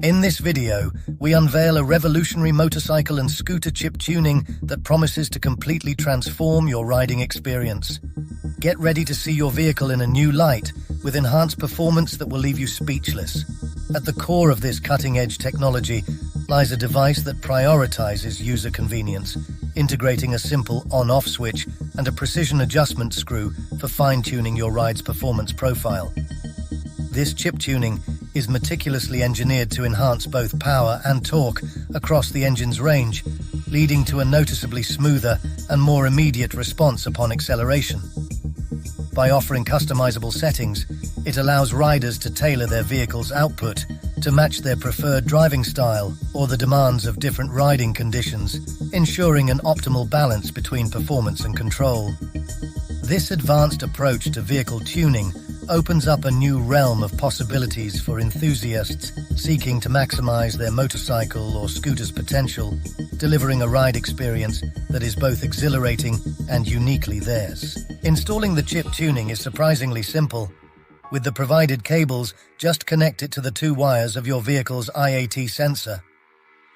In this video, we unveil a revolutionary motorcycle and scooter chip tuning that promises to completely transform your riding experience. Get ready to see your vehicle in a new light, with enhanced performance that will leave you speechless. At the core of this cutting-edge technology lies a device that prioritizes user convenience, integrating a simple on-off switch and a precision adjustment screw for fine-tuning your ride's performance profile. This chip tuning is meticulously engineered to enhance both power and torque across the engine's range, leading to a noticeably smoother and more immediate response upon acceleration. By offering customizable settings, it allows riders to tailor their vehicle's output to match their preferred driving style or the demands of different riding conditions, ensuring an optimal balance between performance and control. This advanced approach to vehicle tuning opens up a new realm of possibilities for enthusiasts seeking to maximize their motorcycle or scooter's potential, delivering a ride experience that is both exhilarating and uniquely theirs. Installing the chip tuning is surprisingly simple. With the provided cables, just connect it to the two wires of your vehicle's IAT sensor.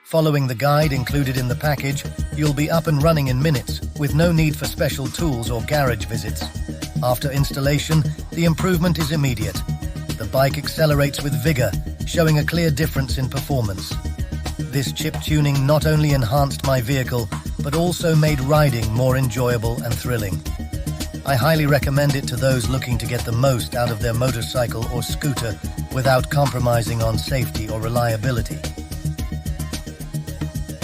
Following the guide included in the package, you'll be up and running in minutes, with no need for special tools or garage visits. After installation, the improvement is immediate. The bike accelerates with vigor, showing a clear difference in performance. This chip tuning not only enhanced my vehicle, but also made riding more enjoyable and thrilling. I highly recommend it to those looking to get the most out of their motorcycle or scooter without compromising on safety or reliability.